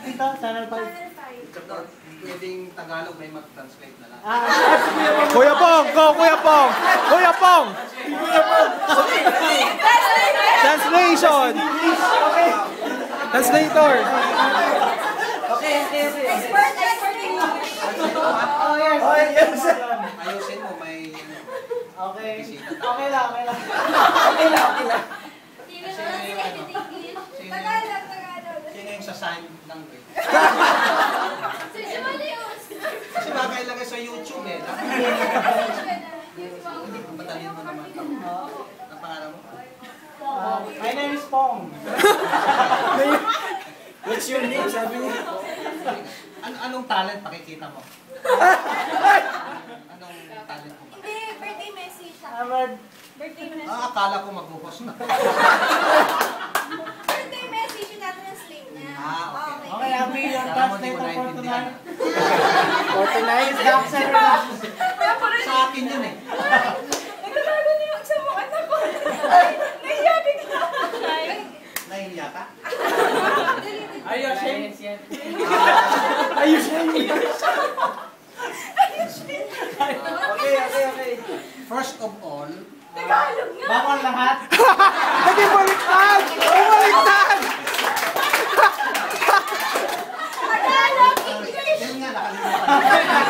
dito? Channel 5? Pwedeng Tagalog, may mag-translate na lang. Kuya Pong! Go, Kuya Pong! Kuya Pong! Translation! Translator! Okay. Ayusin mo, may... Okay. bisita. Okay lang. Sino yung sa-sign language? Kasi baka ilagay sa YouTube eh. Batalin mo naman. Ang pangalan mo? My name is Pong. What's your name? Sabi niya. Anong talent pakikita mo? Anong talent mo? Hindi, birthday message siya. Birthday message. Akala ko mag-host na. Birthday message yung na-translate niya. Okay. Okay, I'll be your Alam mo, di ko translator for naintindihan. tonight. For tonight, Sa akin yun eh. Nagtatago niyo yung sa mga anak ko. Nahiya bigla. Nahihiya ka? Are you ashamed? Okay. First of all, Tagalog nga. Bawal lahat. Hindi baliktad! Baliktad! Tagalog, English. yan nga nakalimutan.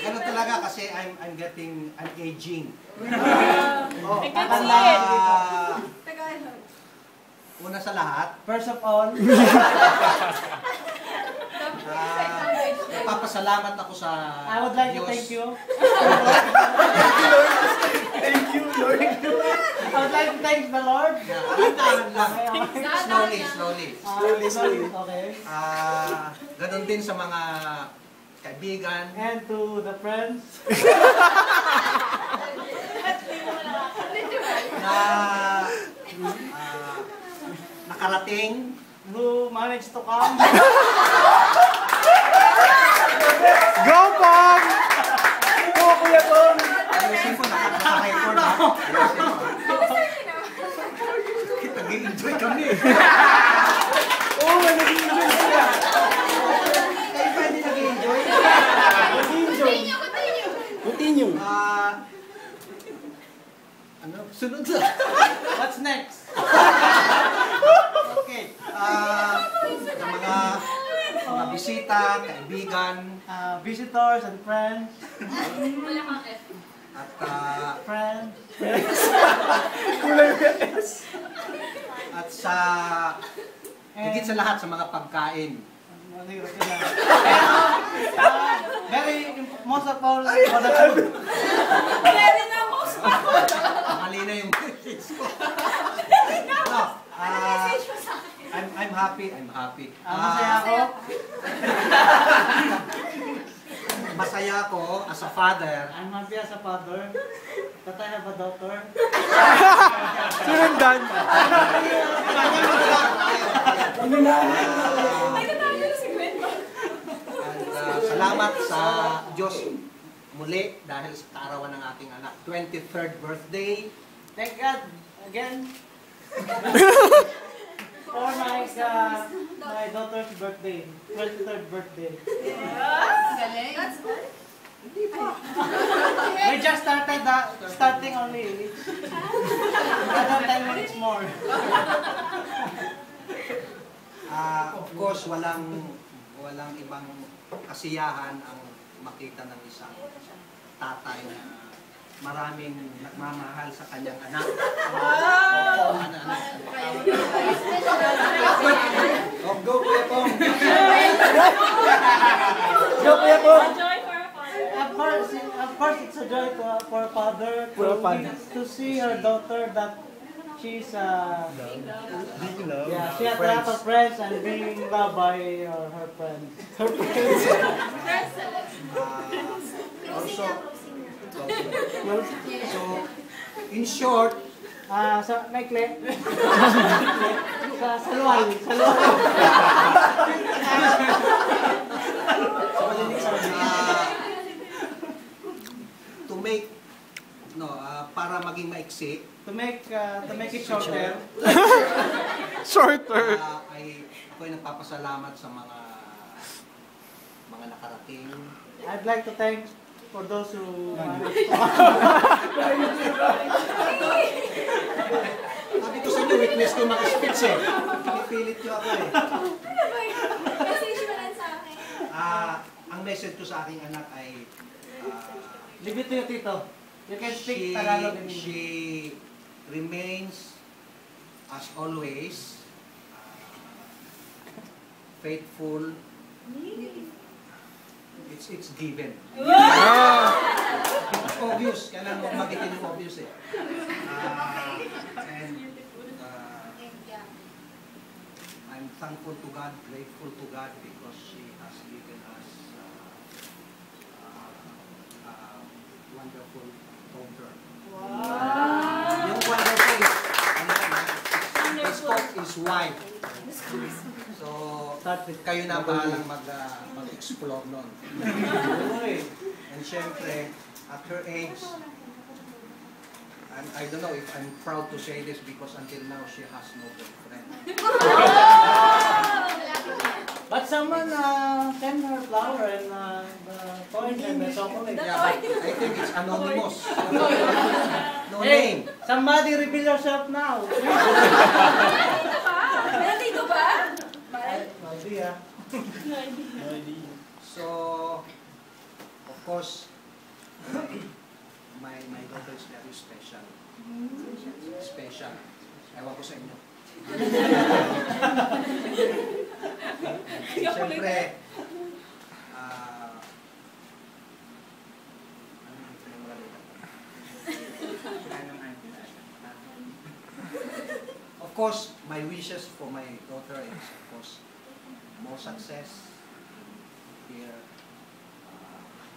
Ganun talaga kasi I'm aging. Tatanda. Tagalog. Una sa lahat, First of all, nagpapasalamat ako sa I would like to Diyos. thank you. Thank you, Lord. I would like to thank the Lord. Dahan lang. Okay. Slowly. Okay. Ganun din sa mga kaibigan. And to the friends Na nakarating. who managed to come. Go, Pong! Go, Kuya Pong! Ayusin ko, naka-record na. Ayusin ko. Nag-enjoy kami. Oo, nag-enjoy sila. Kayo pa hindi nag-enjoy? Continue. Ano? Sunod na. What's next? Okay. Sa mga bisita, kaibigan, Visitors and friends. at Friends. Kulay ka S. at sa higit sa lahat sa mga pagkain. Most of all, for the food. Mali na yung message ko. No, I'm happy. Masaya ako. Masaya ako as a father. I'm happy as a father that I have a daughter. Sunundan. Salamat sa Diyos muli dahil sa kaarawan ng ating anak. 23rd birthday. Thank God again for my daughter's birthday, 23rd birthday. That's good. We just starting only. Another 10 minutes more. Of course, walang ibang kasiyahan ang makita ng isang tatay na maraming nagmamahal sa kanyang anak. Go, Kuya Pong! Go, Kuya Pong! Of course, it's a joy for a father to see her daughter that she's Being loved. yeah, she has a lot of friends and being loved by her friends. Also, so, in short, Sa maikli. Sa luwal. to make para maging maiksi, to make it shorter, Shorter. ako'y nagpapasalamat sa mga nakarating. I'd like to thank for those who Sabi ko sa inyo, witness ko mag-speech eh. Pinipilit nyo ako eh. Ano ba yun? Message mo lang sa akin. Ang message ko sa aking anak ay leave it to you, Tito. You can speak Tagalog and English. she remains as always faithful. It's given. It's obvious. Kailangan mo magitin yung obvious eh. And I'm thankful to God, grateful to God because she has given us wonderful daughter. Yung wonderful is wife. So, kayo na bahalang mag-explore nun. And syempre, at her age, I don't know if I'm proud to say this because until now she has no boyfriend. But someone sent her flower and the coin and the chocolate. Yeah, but I think it's anonymous. No Hey, name. somebody reveal yourself now. Dito ba? No idea. So, of course, my daughter is very special. Special. Ewan ko sa inyo. Siyempre, of course, my wishes for my daughter is, of course, more success in her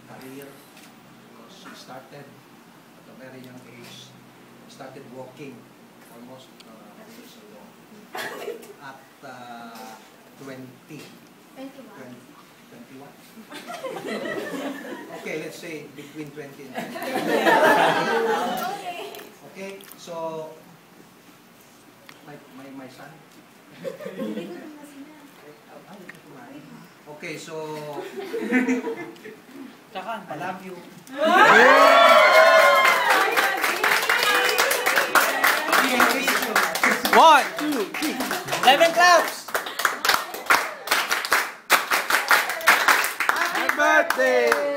career, because she started at a very young age, started walking almost years ago at 21. Okay, let's say between 20 and 20. Okay, so my son. Okay, so I love you. 1, 2, 3. 11 claps! Happy birthday!